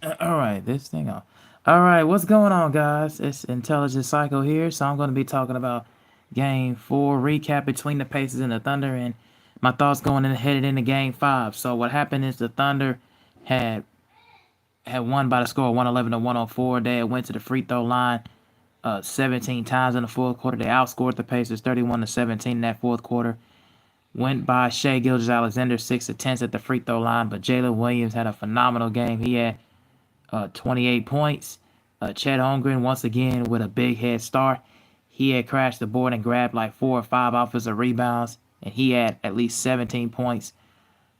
All right, this thing on. All right, what's going on, guys? It's Intelligent Psycho here. So I'm going to be talking about Game 4 recap between the Pacers and the Thunder, and my thoughts going in headed into Game 5. So what happened is the Thunder had had won by the score of 111 to 104. They went to the free throw line 17 times in the fourth quarter. They outscored the Pacers 31 to 17 in that fourth quarter. Went by Shea Gilgeous-Alexander 6 attempts at the free throw line, but Jalen Williams had a phenomenal game. He had 28 points. Chet Holmgren, once again, with a big head start. He had crashed the board and grabbed like 4 or 5 offensive rebounds, and he had at least 17 points.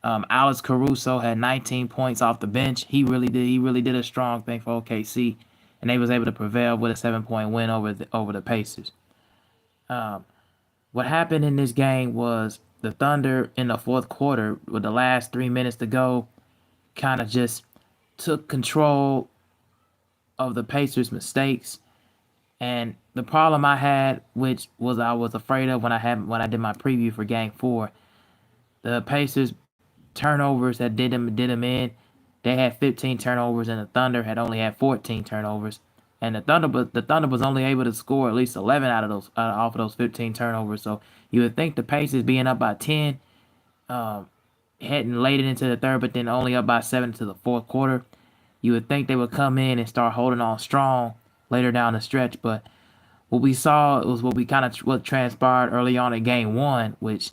Alex Caruso had 19 points off the bench. He really did a strong thing for OKC, and they was able to prevail with a 7-point win over the Pacers. Um, what happened in this game was the Thunder in the fourth quarter, with the last 3 minutes to go, kind of just took control of the Pacers' mistakes. And the problem I had, which was I was afraid of when I did my preview for Game 4, the Pacers turnovers that did them in. They had 15 turnovers, and the Thunder had only had 14 turnovers. And the Thunder was only able to score at least 11 out of those off of those 15 turnovers. So you would think the Pacers being up by 10, um, heading late into the third, but then only up by 7 to the fourth quarter, you would think they would come in and start holding on strong later down the stretch. But what we saw was what transpired early on in Game 1, which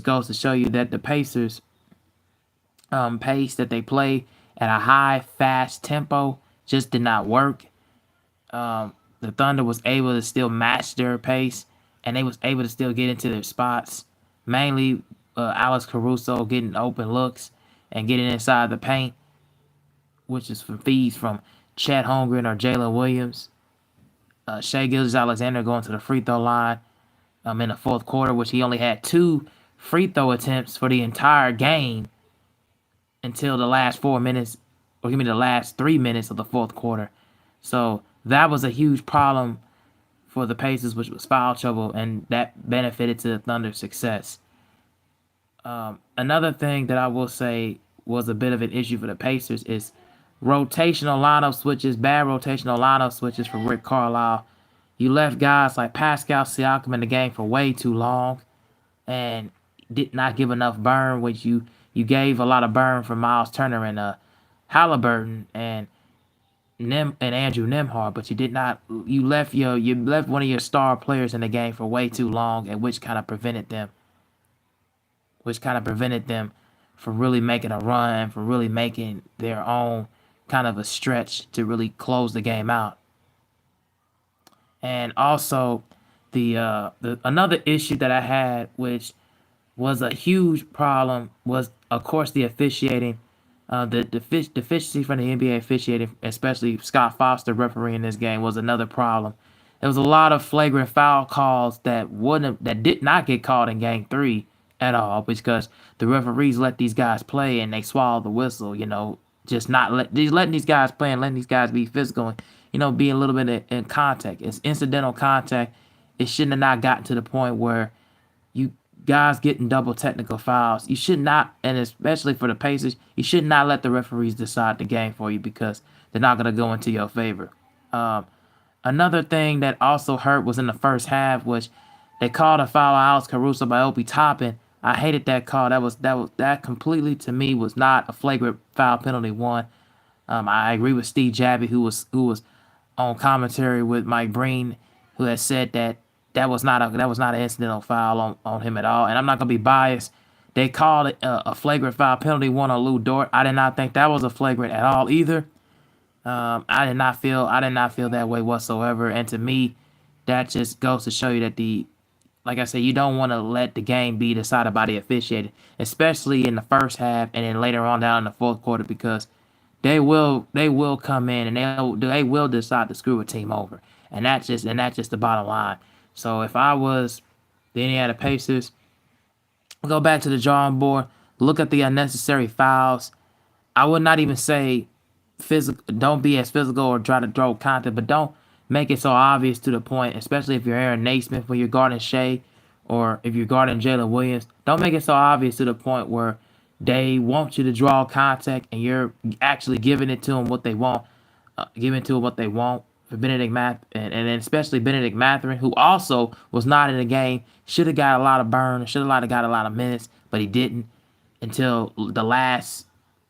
goes to show you that the Pacers pace that they play at a high, fast tempo just did not work. The Thunder was able to still match their pace, and they was able to still get into their spots. Mainly, Alex Caruso getting open looks and getting inside the paint, which is from feeds from Chet Holmgren or Jalen Williams. Shea Gilgeous-Alexander going to the free throw line in the fourth quarter, which he only had 2 free throw attempts for the entire game until the last 4 minutes, or give me the last 3 minutes of the fourth quarter. So that was a huge problem for the Pacers, which was foul trouble, and that benefited to the Thunder's success. Another thing that I will say was a bit of an issue for the Pacers is rotational lineup switches, bad rotational lineup switches for Rick Carlisle. You left guys like Pascal Siakam in the game for way too long and did not give enough burn, which you gave a lot of burn for Miles Turner and Halliburton and Andrew Nemhard, but you did not. You left one of your star players in the game for way too long, and which kind of prevented them from really making a run and from really making their own kind of a stretch to really close the game out. And also, the another issue that I had, which was a huge problem, was of course the officiating. The deficiency from the NBA officiating, especially Scott Foster refereeing this game, was another problem. There was a lot of flagrant foul calls that did not get called in Game 3 at all, because the referees let these guys play and they swallowed the whistle. Just letting these guys play and letting these guys be physical and be a little bit in contact. It's incidental contact. It shouldn't have not gotten to the point where you guys getting double technical fouls. You should not, and especially for the Pacers, you should not let the referees decide the game for you, because they're not going to go into your favor. Um, Another thing that also hurt was in the first half, which they called a foul on Alex Caruso by Obi Toppin. I hated that call. That completely, to me, was not a flagrant foul penalty one. I agree with Steve Jabby, who was on commentary with Mike Breen, who had said that that was not an incidental foul on him at all. And I'm not gonna be biased. They called it a flagrant foul penalty one on Lou Dort. I did not think that was a flagrant at all either. I did not feel that way whatsoever. And to me, that just goes to show you that like I said, you don't want to let the game be decided by the officiating, especially in the first half and then later on down in the fourth quarter, because they will come in and they will decide to screw a team over, and that's just the bottom line. So if I was the Indiana Pacers, go back to the drawing board, look at the unnecessary fouls. I would not even say physical. Don't be as physical or try to throw content, but don't make it so obvious to the point. Especially if you're Aaron Naismith when you're guarding Shea, or if you're guarding Jalen Williams. Don't make it so obvious to the point where they want you to draw contact, and you're actually giving it to them what they want, giving to them what they want. For Benedict and then especially Benedict Mathurin, who also was not in the game, should have got a lot of burn, should have got a lot of minutes, but he didn't until the last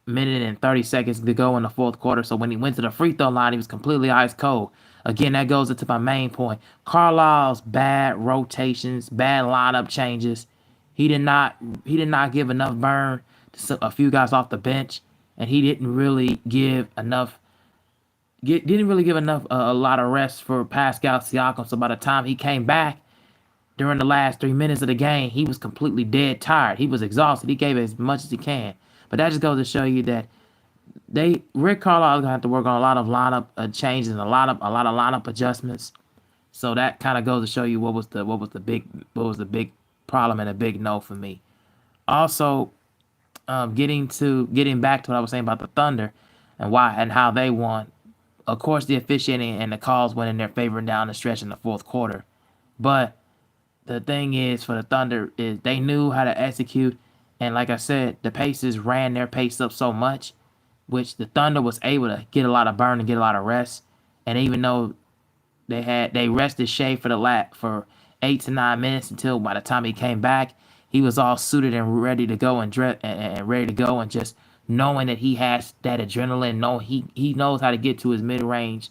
minute and 30 seconds to go in the fourth quarter. So when he went to the free throw line, he was completely ice cold. Again, that goes into my main point. Carlisle's bad rotations, bad lineup changes. He did not give enough burn to a few guys off the bench, and he didn't really give enough a lot of rest for Pascal Siakam. So by the time he came back during the last 3 minutes of the game, he was completely dead tired. He was exhausted. He gave it as much as he can. But that just goes to show you that Rick Carlisle is gonna have to work on a lot of lineup changes and a lot of lineup adjustments. So that kind of goes to show you what was the big problem and a big no for me. Also, getting back to what I was saying about the Thunder and why and how they won. Of course, the officiating and the calls went in their favor down the stretch in the fourth quarter. But the thing is, for the Thunder, is they knew how to execute. And like I said, the Pacers ran their pace up so much, which the Thunder was able to get a lot of burn and get a lot of rest. And even though they rested Shea for 8 to 9 minutes until by the time he came back, he was all suited and ready to go and ready to go, and just knowing that he has that adrenaline, he knows how to get to his mid range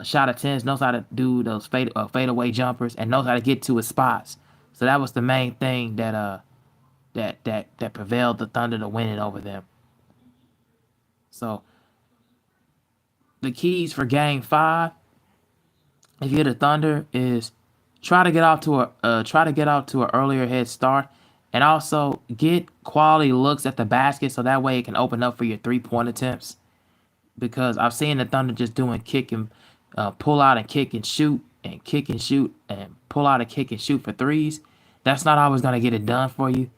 shot attempts, knows how to do those fadeaway jumpers, and knows how to get to his spots. So that was the main thing that prevailed the Thunder to win it over them. So the keys for Game 5, if you're the Thunder, is try to get off to an earlier head start, and also get quality looks at the basket so that way it can open up for your 3-point attempts. Because I've seen the Thunder just doing kick and pull out and kick and shoot and kick and shoot and pull out and kick and shoot for threes. That's not always going to get it done for you.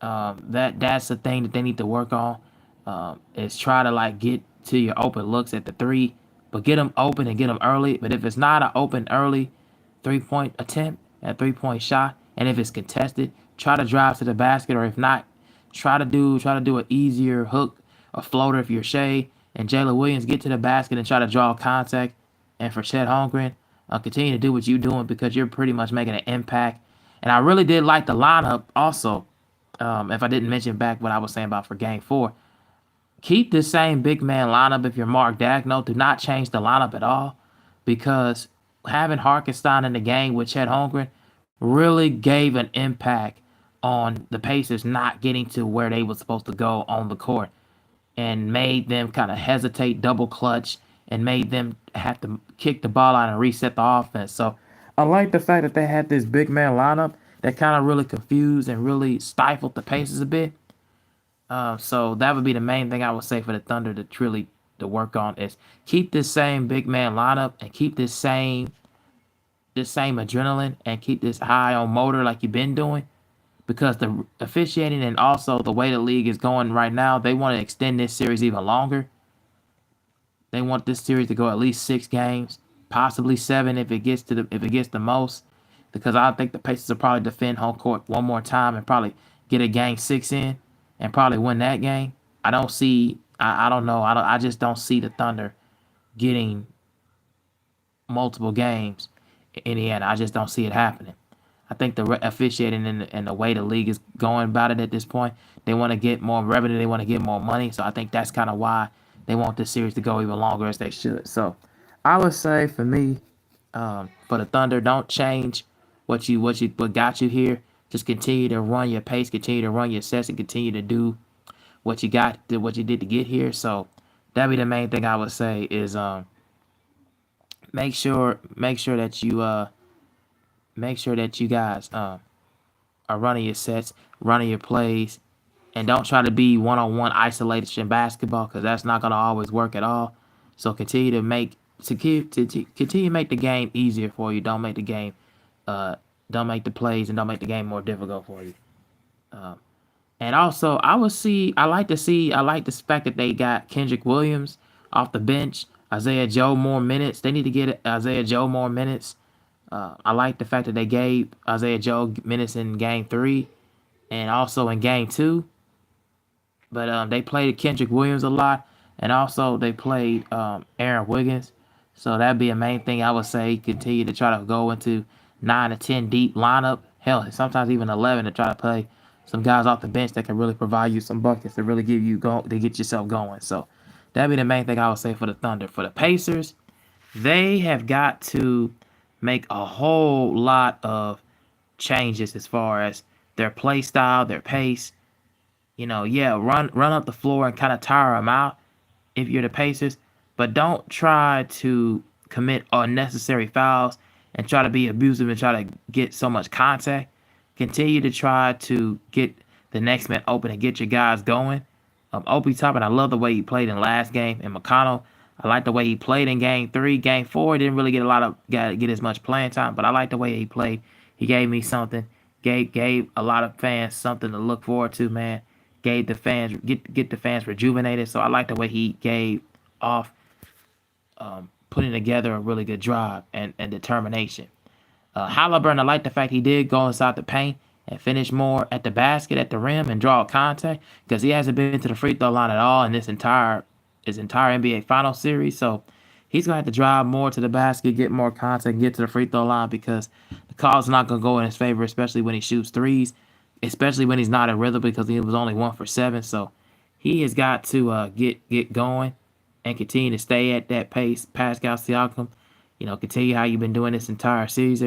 That's the thing that they need to work on. Is try to like get to your open looks at the three, but get them open and get them early. But if it's not an open early 3-point attempt, a 3-point shot, and if it's contested, try to drive to the basket, or if not, try to do an easier hook, a floater if you're Shea, and Jalen Williams get to the basket and try to draw contact. And for Chet Holmgren, continue to do what you're doing because you're pretty much making an impact. And I really did like the lineup also. If I didn't mention back what I was saying about for Game 4, keep the same big man lineup if you're Mark Daigneault. Do not change the lineup at all, because having Hartenstein in the game with Chet Holmgren really gave an impact on the Pacers not getting to where they were supposed to go on the court, and made them kind of hesitate, double clutch, and made them have to kick the ball out and reset the offense. So I like the fact that they had this big man lineup that kind of really confused and really stifled the Pacers a bit. So that would be the main thing I would say for the Thunder to work on, is keep this same big man lineup and keep this same adrenaline and keep this high on motor like you've been doing, because the officiating and also the way the league is going right now, they want to extend this series even longer. They want this series to go at least 6 games, possibly 7 if it gets the most, because I think the Pacers will probably defend home court one more time and probably get a Game 6 in and probably win that game. I don't know. I just don't see the Thunder getting multiple games in the end. I just don't see it happening. I think the officiating and the way the league is going about it at this point, they want to get more revenue, they want to get more money. So I think that's kind of why they want this series to go even longer as they should. So I would say for me, for the Thunder, don't change what got you here. Just continue to run your pace, continue to run your sets, and continue to do what you did to get here. So that'd be the main thing I would say is make sure that you guys are running your sets, running your plays, and don't try to be one-on-one isolation basketball, because that's not going to always work at all. So continue to make the game easier for you. Don't make the plays and don't make the game more difficult for you. And also, I like the fact that they got Kendrick Williams off the bench, Isaiah Joe more minutes. They need to get Isaiah Joe more minutes. I like the fact that they gave Isaiah Joe minutes in Game 3 and also in Game 2. But they played Kendrick Williams a lot, and also they played Aaron Wiggins. So that'd be a main thing I would say. Continue to try to go into 9 to 10 deep lineup. Hell, sometimes even 11 to try to play some guys off the bench that can really provide you some buckets to really give you go to get yourself going. So that'd be the main thing I would say for the Thunder. For the Pacers, they have got to make a whole lot of changes as far as their play style, their pace. Yeah, run up the floor and kind of tire them out if you're the Pacers, but don't try to commit unnecessary fouls and try to be abusive and try to get so much contact. Continue to try to get the next man open and get your guys going. Opie Toppin, I love the way he played in last game. And McConnell, I like the way he played in game 3. Game 4, didn't really get as much playing time, but I like the way he played. He gave me something. Gave a lot of fans something to look forward to, man. Gave the fans get the fans rejuvenated. So I like the way he gave off putting together a really good drive and determination. Halliburton, I like the fact he did go inside the paint and finish more at the basket, at the rim, and draw contact because he hasn't been to the free throw line at all in his entire NBA Finals series. So he's gonna have to drive more to the basket, get more contact, get to the free throw line because the call's not gonna go in his favor, especially when he shoots threes, especially when he's not in rhythm because he was only 1 for 7. So he has got to get going and continue to stay at that pace. Pascal Siakam, continue how you've been doing this entire series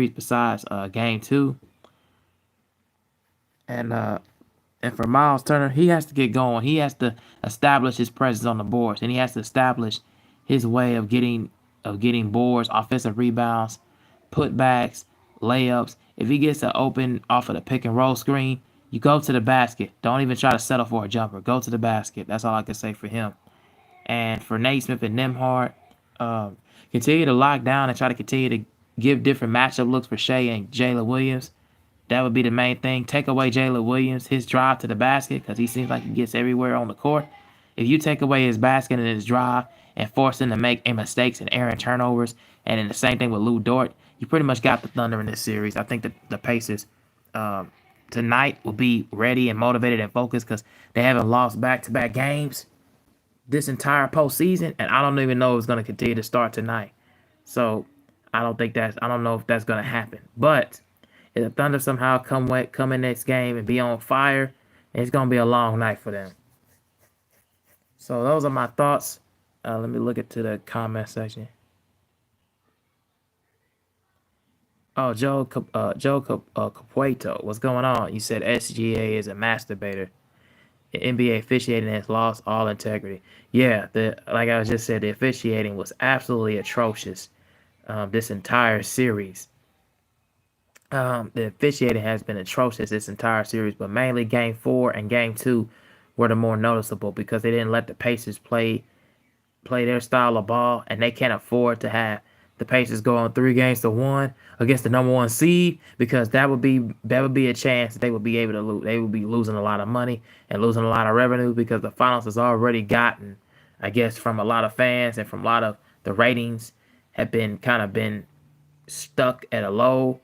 besides game 2. And for Miles Turner, he has to get going. He has to establish his presence on the boards, and he has to establish his way of getting boards, offensive rebounds, putbacks, layups. If he gets an open off of the pick and roll screen, you go to the basket. Don't even try to settle for a jumper. Go to the basket. That's all I can say for him. And for Naismith and Nembhard, continue to lock down and try to continue to give different matchup looks for Shea and Jalen Williams. That would be the main thing. Take away Jalen Williams, his drive to the basket, because he seems like he gets everywhere on the court. If you take away his basket and his drive and force him to make mistakes and errant turnovers, and then the same thing with Lou Dort, you pretty much got the Thunder in this series. I think that the Pacers tonight will be ready and motivated and focused because they haven't lost back-to-back games this entire postseason, and I don't even know if it's going to continue to start tonight. So I don't know if that's going to happen. But if the Thunder somehow come in next game and be on fire, it's going to be a long night for them. So those are my thoughts. Let me look into the comment section. Oh, Joe Capueto, what's going on? You said SGA is a masturbator. The NBA officiating has lost all integrity. Yeah, like I just said, the officiating was absolutely atrocious this entire series. The officiating has been atrocious this entire series, but mainly Game 4 and Game 2 were the more noticeable because they didn't let the Pacers play their style of ball, and they can't afford to have the Pacers go on 3-1 against the number 1 seed because that would be a chance that they would be able to lose. They would be losing a lot of money and losing a lot of revenue because the finals has already gotten, I guess, from a lot of fans and from a lot of the ratings have been stuck at a low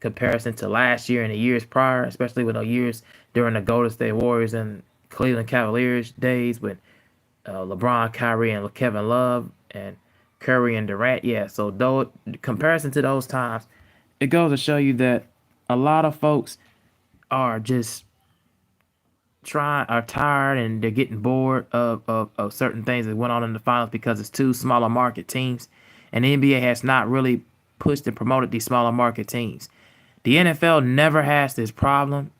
comparison to last year and the years prior, especially with the years during the Golden State Warriors and Cleveland Cavaliers days with LeBron, Kyrie, and Kevin Love and Curry and Durant. Yeah, so comparison to those times, it goes to show you that a lot of folks are just tired and they're getting bored of certain things that went on in the finals because it's two smaller market teams, and the NBA has not really pushed and promoted these smaller market teams. The NFL never has this problem,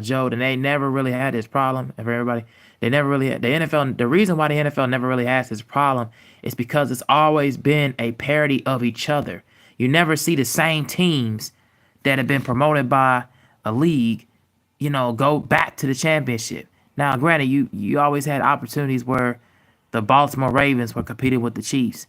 Joe, and they never really had this problem. And for everybody, they never really had the NFL. The reason why the NFL never really has this problem is because it's always been a parody of each other. You never see the same teams that have been promoted by a league, go back to the championship. Now, granted, you always had opportunities where the Baltimore Ravens were competing with the Chiefs,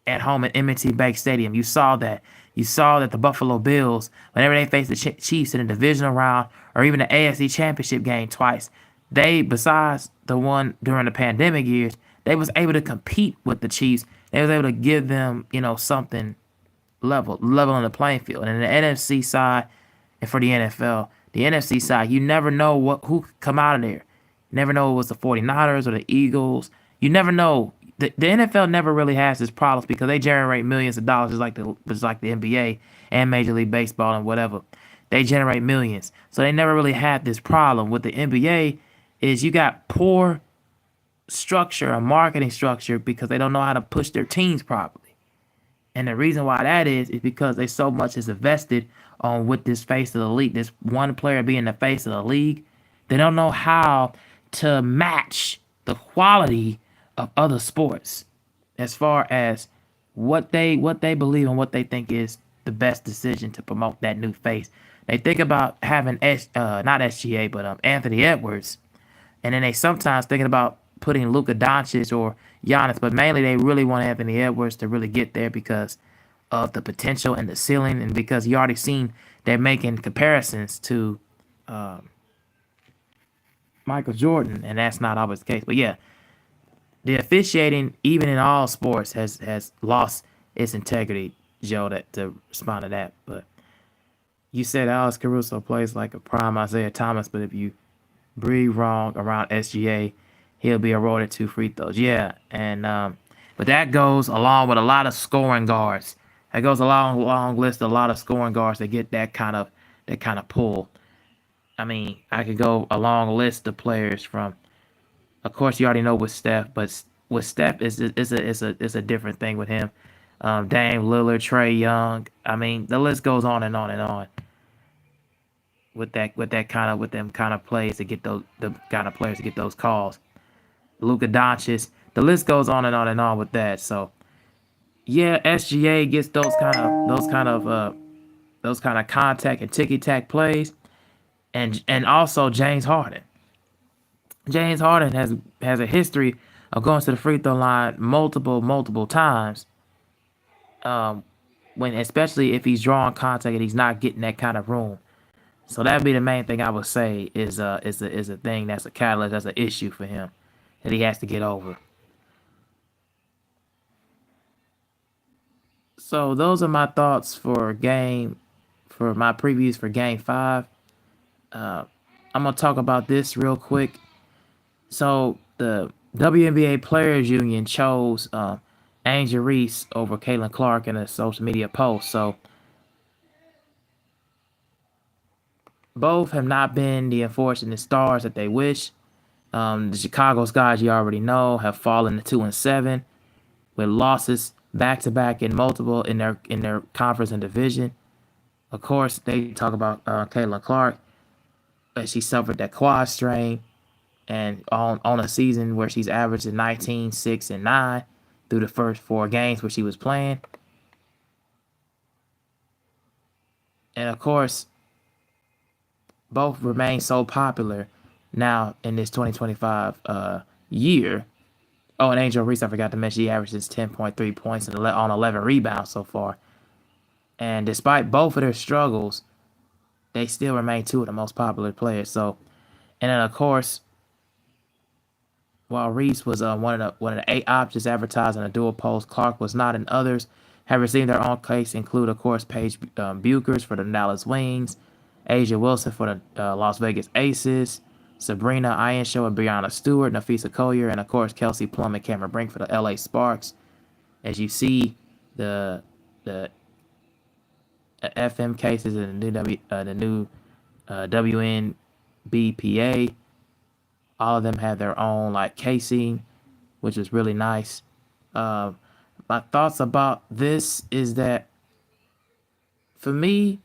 at home at M&T Bank Stadium. You saw that. You saw that the Buffalo Bills, whenever they faced the Chiefs in the divisional round or even the AFC Championship game twice, they, besides the one during the pandemic years, they was able to compete with the Chiefs. They was able to give them, something level on the playing field. And in the NFC side, and for the NFL, the NFC side, you never know who come out of there. Never know it was the 49ers or the Eagles. You never know. The NFL never really has this problems because they generate millions of dollars just like the NBA and Major League Baseball and whatever. They generate millions. So they never really had this problem. With the NBA is you got poor structure, a marketing structure because they don't know how to push their teams properly. And the reason why that is because they so much is invested on with this face of the league, this one player being the face of the league. They don't know how to match the quality of other sports as far as what they believe and what they think is the best decision to promote that new face. They think about having not SGA but Anthony Edwards, and then they sometimes thinking about putting Luka Doncic or Giannis, but mainly they really want Anthony Edwards to really get there because of the potential and the ceiling, and because you already seen they're making comparisons to Michael Jordan, and that's not always the case. But yeah, the officiating, even in all sports, has lost its integrity, Joe, to respond to that. But you said Alex Caruso plays like a prime Isaiah Thomas, but if you breathe wrong around SGA, he'll be awarded 2 free throws. Yeah, and but that goes along with a lot of scoring guards. That goes along long list, a lot of scoring guards that get that kind of pull. I mean, I could go a long list of players from. Of course, you already know with Steph, but with Steph is a different thing with him. Dame Lillard, Trey Young. I mean, the list goes on and on and on with them kind of plays to get those the kind of players to get those calls. Luka Doncic. The list goes on and on and on with that. So yeah, SGA gets those kind of contact and ticky tack plays, and also James Harden. James Harden has a history of going to the free throw line multiple times. Um, when especially if he's drawing contact and he's not getting that kind of room. So that'd be the main thing I would say is a thing that's a catalyst, that's an issue for him that he has to get over. So those are my thoughts for my previews for Game 5. Uh, I'm gonna talk about this real quick. So the WNBA Players Union chose Angel Reese over Caitlin Clark in a social media post. So both have not been the unfortunate stars that they wish. The Chicago Skies, you already know, have fallen to 2-7 with losses back to back in multiple in their conference and division. Of course, they talk about Caitlin Clark, she suffered that quad strain, and on a season where she's averaging 19, 6, and 9 through the first 4 games where she was playing. And of course, both remain so popular now in this 2025 year. Oh, and Angel Reese, I forgot to mention, he averages 10.3 points and on 11 rebounds so far. And despite both of their struggles, they still remain two of the most popular players. So, and then of course, while Reese was one of the 8 options advertised on a dual post, Clark was not, and others have received their own case include, of course, Paige Buchers for the Dallas Wings, Asia Wilson for the Las Vegas Aces, Sabrina Ionshow and Brianna Stewart, Nafisa Collier, and of course Kelsey Plum and Cameron Brink for the LA Sparks. As you see, the FM cases and the new WNBPA, all of them have their own like casing, which is really nice. Uh, my thoughts about this is that for me,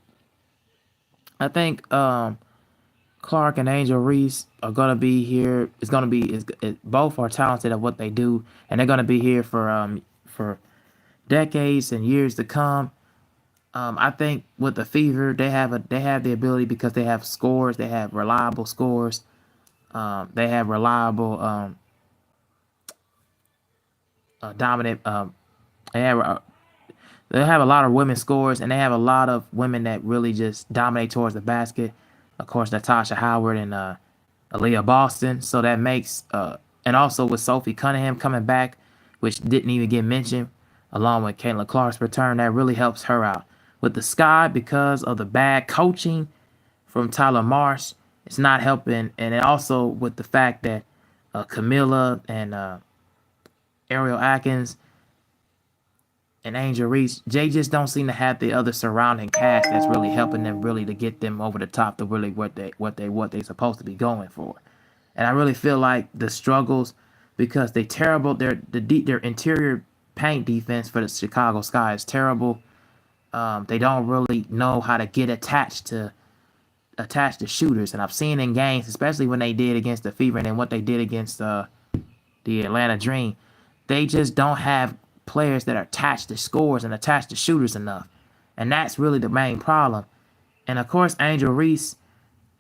I think Clark and Angel Reese are gonna be here. It's gonna be both are talented at what they do, and they're gonna be here for decades and years to come. I think with the Fever, they have the ability because they have scores. They have reliable scores. They have reliable dominant. They have they have a lot of women scores, and they have a lot of women that really just dominate towards the basket. Of course, Natasha Howard and Aaliyah Boston. So that makes and also with Sophie Cunningham coming back, which didn't even get mentioned, along with Caitlin Clark's return, that really helps her out. With the Sky, because of the bad coaching from Tyler Marsh, It's not helping, and it also with the fact that Camilla and Ariel Atkins and Angel Reese, they just don't seem to have the other surrounding cast that's really helping them really to get them over the top to really what they supposed to be going for. And I really feel like the struggles because they terrible their interior paint defense for the Chicago Sky is terrible. They don't really know how to get attached to shooters, and I've seen in games, especially when they did against the Fever and then what they did against the Atlanta Dream, they just don't have players that are attached to scores and attached to shooters enough, and that's really the main problem. And of course, Angel Reese,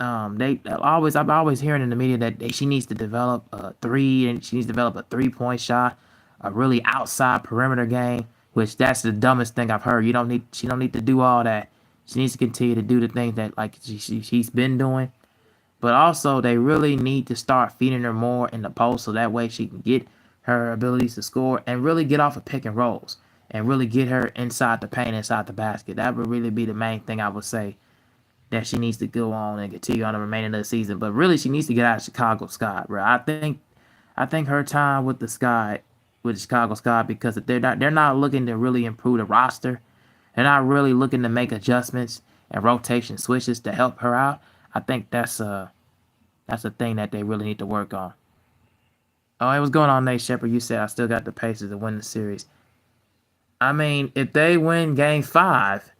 I'm always hearing in the media that she needs to develop a three and she needs to develop a 3-point shot, a really outside perimeter game, which that's the dumbest thing I've heard. She don't need to do all that. She needs to continue to do the things that like she's been doing. But also, they really need to start feeding her more in the post so that way she can get her abilities to score and really get off of pick and rolls and really get her inside the paint, inside the basket. That would really be the main thing I would say that she needs to go on and continue on the remaining of the season. But really, she needs to get out of Chicago Sky, bro. I think her time with the Sky, with the Chicago Sky, because they're not looking to really improve the roster. They're not really looking to make adjustments and rotation switches to help her out. I think that's a thing that they really need to work on. Oh, hey, what's going on, Nate Shepard? You said I still got the Pacers to win the series. I mean, if they win Game 5,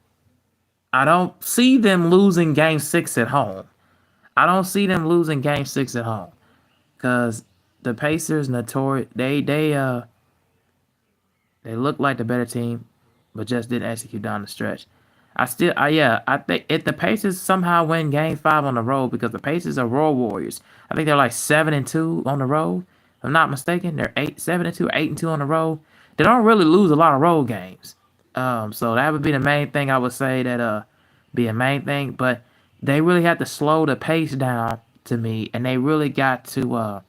I don't see them losing Game 6 at home. I don't see them losing Game 6 at home because the Pacers notorious they look like the better team, but just didn't execute down the stretch. I think if the Pacers somehow win Game 5 on the road, because the Pacers are Road Warriors. I think they're like 7-2 on the road. If I'm not mistaken, they're 7-2, 8-2 on the road. They don't really lose a lot of road games. So that would be the main thing I would say that be a main thing. But they really have to slow the pace down to me, and they really got to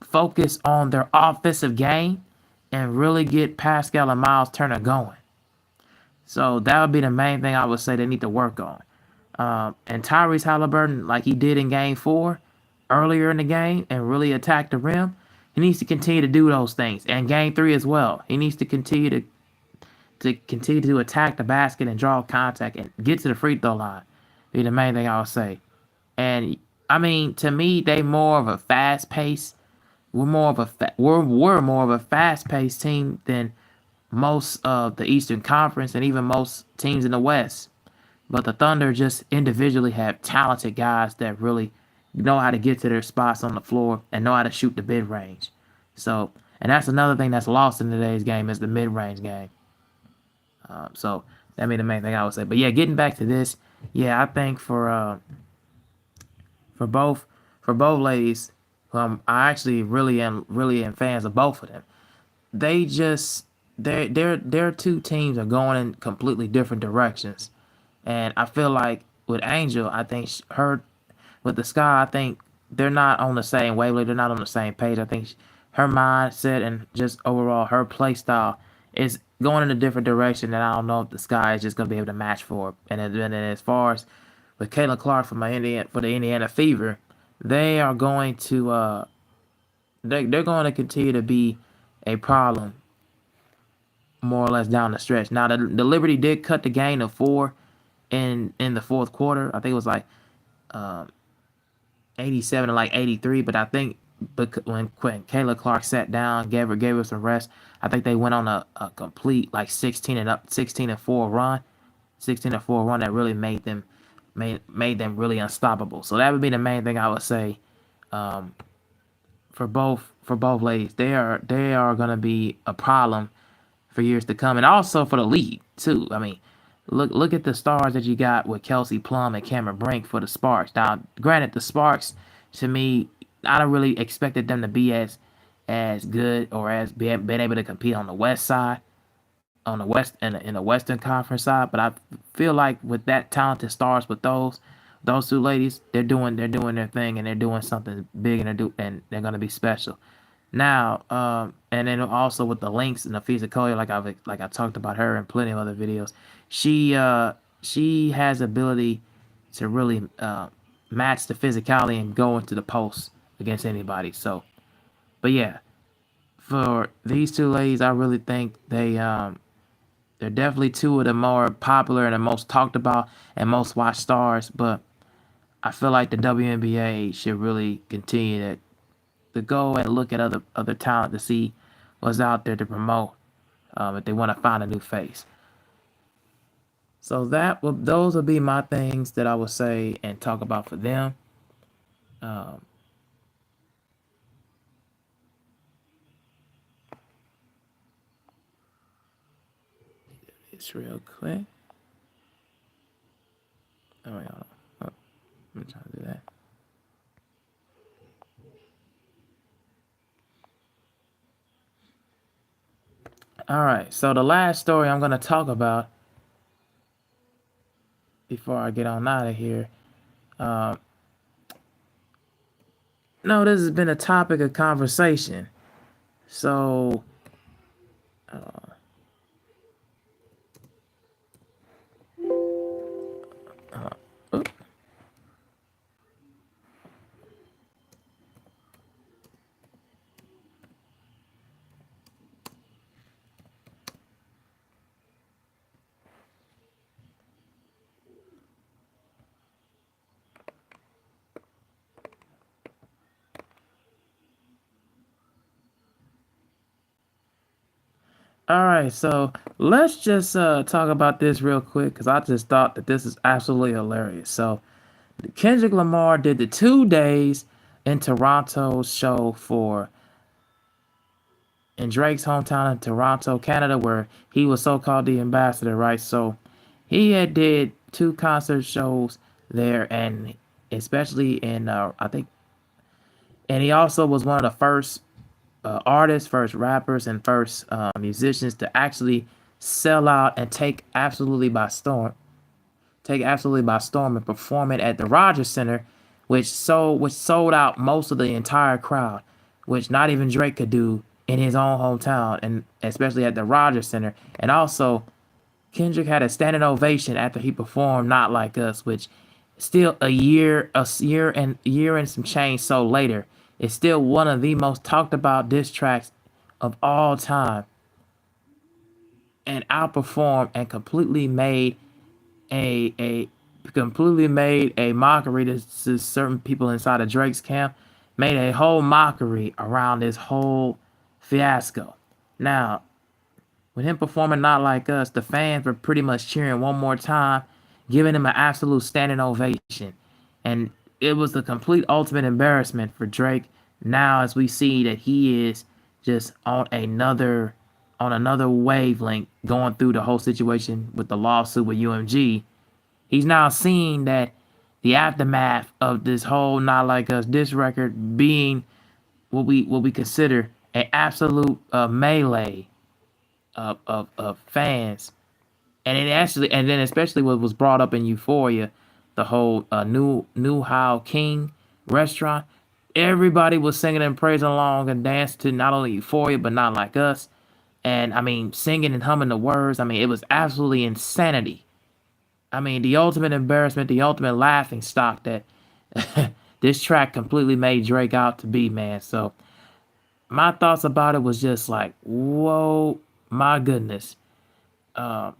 focus on their offensive game and really get Pascal and Miles Turner going. So that would be the main thing I would say they need to work on. And Tyrese Halliburton, like he did in Game 4 earlier in the game and really attack the rim, he needs to continue to do those things. And Game 3 as well. He needs to continue to attack the basket and draw contact and get to the free throw line. Be the main thing I would say. And I mean, to me, they more of a fast pace. We're more of a fast paced team than most of the Eastern Conference and even most teams in the West. But the Thunder just individually have talented guys that really know how to get to their spots on the floor and know how to shoot the mid range. So, and that's another thing that's lost in today's game is the mid range game. So that be the main thing I would say. But yeah, getting back to this, yeah, I think for both ladies, I actually really am fans of both of them. They just their two teams are going in completely different directions, and I feel like with Angel, I think her with the Sky, I think they're not on the same wavelength. They're not on the same page. I think her mindset and just overall her play style is going in a different direction, and I don't know if the Sky is just going to be able to match for her. And then as far as with Caitlin Clark from the Indiana Fever, they are going to they're going to continue to be a problem more or less down the stretch. Now the Liberty did cut the gain to 4 in the fourth quarter. I think it was like 87 to like 83, but I think when Kayla Clark sat down, gave her some rest, I think they went on a complete like 16-4 run, 16-4 run that really made them really unstoppable. So that would be the main thing I would say for both ladies. They are gonna be a problem for years to come, and also for the league too. I mean, look at the stars that you got with Kelsey Plum and Cameron Brink for the Sparks. Now, granted, the Sparks to me, I don't really expected them to be as good or as been able to compete on the West side, on the West in the Western Conference side. But I feel like with that talented stars, with those two ladies, they're doing their thing and they're doing something big and they're gonna be special. Now, and then also with the Lynx and the Collier, like I talked about her in plenty of other videos, she has ability to really match the physicality and go into the post against anybody. So, but yeah, for these two ladies, I really think they're definitely two of the more popular and the most talked about and most watched stars. But I feel like the WNBA should really continue to go and look at other talent to see what's out there to promote if they want to find a new face. So those would be my things that I would say and talk about for them. Um, it's real quick. Oh wait, hold on. Oh, I'm trying to do that. All right. So the last story I'm going to talk about before I get on out of here. Uh, no, this has been a topic of conversation. So, oop. All right. So let's just talk about this real quick because I just thought that this is absolutely hilarious. So Kendrick Lamar did the 2 days in Toronto show for in Drake's hometown in Toronto, Canada, where he was so-called the ambassador, right? So he had did two concert shows there, and especially in I think, and he also was one of the first artists, first rappers, and first musicians to actually sell out and take absolutely by storm and perform it at the Rogers Center, which sold out most of the entire crowd, which not even Drake could do in his own hometown, and especially at the Rogers Center. And also, Kendrick had a standing ovation after he performed "Not Like Us," which still a year and some change so later, is still one of the most talked about diss tracks of all time, and outperformed and a completely made a mockery to certain people inside of Drake's camp, made a whole mockery around this whole fiasco. Now, with him performing "Not Like Us," the fans were pretty much cheering one more time, giving him an absolute standing ovation. And it was the complete ultimate embarrassment for Drake now as we see that he is just on another wavelength going through the whole situation with the lawsuit with UMG. He's now seeing that the aftermath of this whole "Not Like Us" diss record being what we consider an absolute melee of fans, and it actually, and then especially what was brought up in Euphoria, the whole new How King restaurant. Everybody was singing and praising along and dancing to not only Euphoria but "Not Like Us," and I mean singing and humming the words. I mean it was absolutely insanity. I mean the ultimate embarrassment, the ultimate laughing stock that this track completely made Drake out to be, man. So my thoughts about it was just like, whoa, my goodness. Um,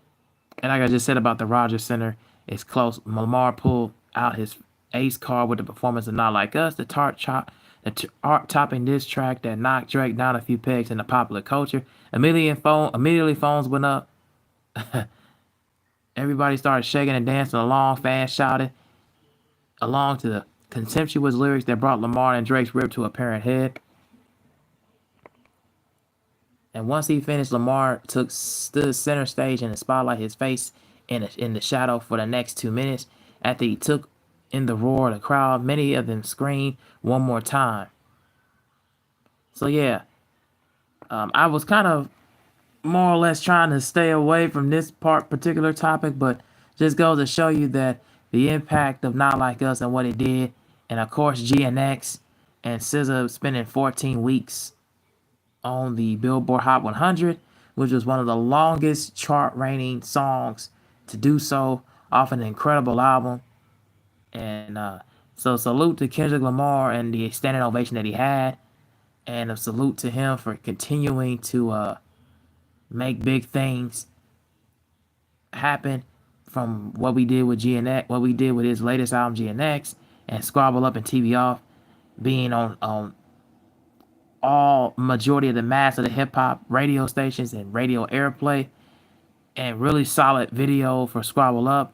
and like I just said about the Rogers Center, it's close. Lamar pulled out his ace card with the performance of "Not Like Us," art topping this track that knocked Drake down a few pegs in the popular culture. Immediately phones went up. Everybody started shaking and dancing along. Fans shouted along to the contemptuous lyrics that brought Lamar and Drake's rip to a apparent head. And once he finished, Lamar stood center stage in the spotlight, his face in the shadow for the next 2 minutes. After he took in the roar of the crowd, many of them screamed one more time. So yeah, I was kind of more or less trying to stay away from this particular topic, but just goes to show you that the impact of "Not Like Us" and what it did, and of course GNX and SZA spending 14 weeks on the Billboard Hot 100, which was one of the longest chart reigning songs to do so off an incredible album. And So salute to Kendrick Lamar and the standing ovation that he had, and a salute to him for continuing to make big things happen. From what we did with GNX, what we did with his latest album GNX, and Squabble Up and TV Off, being on all majority of the mass of the hip hop radio stations and radio airplay, and really solid video for Squabble Up,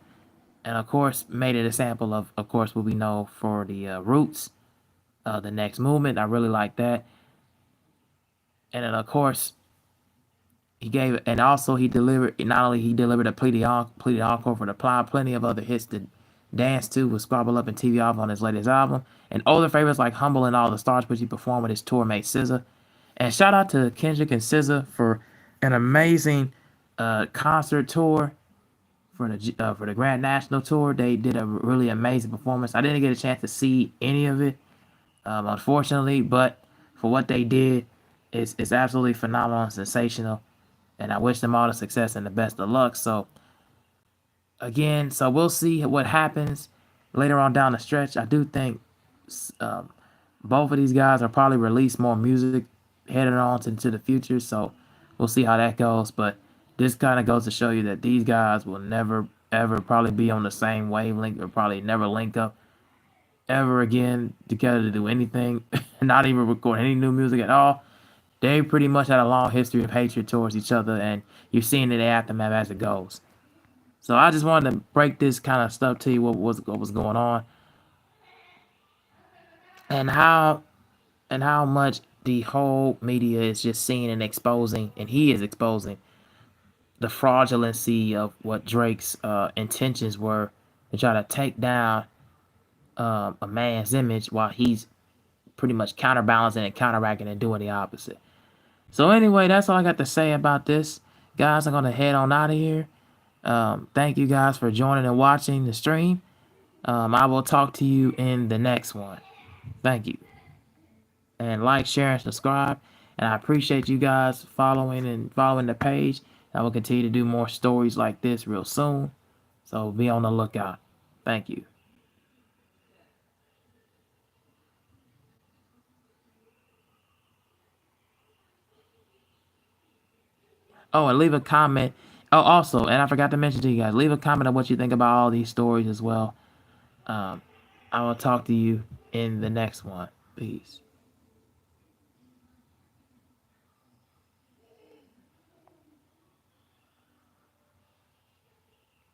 and of course made it a sample of course what we know for the Roots, the next movement. I really like that, and then of course he gave, and also he delivered. Not only he delivered a pleaded encore for the plenty of other hits to dance to with Squabble Up and TV Off on his latest album, and older favorites like Humble and All the Stars, which he performed with his tour mate SZA. And shout out to Kendrick and SZA for an amazing concert tour for the Grand National Tour. They did a really amazing performance. I didn't get a chance to see any of it, unfortunately, but for what they did, it's absolutely phenomenal and sensational. And I wish them all the success and the best of luck. So again, so we'll see what happens later on down the stretch. I do think um, both of these guys will probably release more music headed on into the future. So we'll see how that goes. But this kind of goes to show you that these guys will never, ever probably be on the same wavelength, or probably never link up ever again together to do anything, not even record any new music at all. They pretty much had a long history of hatred towards each other, and you're seeing the aftermath as it goes. So I just wanted to break this kind of stuff to you, what was going on, and how much the whole media is just seeing and exposing, and he is exposing the fraudulency of what Drake's intentions were to try to take down a man's image, while he's pretty much counterbalancing and counteracting and doing the opposite. So anyway, that's all I got to say about this. Guys, I'm going to head on out of here. Thank you guys for joining and watching the stream. I will talk to you in the next one. Thank you. And like, share, and subscribe. And I appreciate you guys following the page. I will continue to do more stories like this real soon. So be on the lookout. Thank you. Oh, and leave a comment. Oh, also, and I forgot to mention to you guys, leave a comment on what you think about all these stories as well. I will talk to you in the next one. Peace.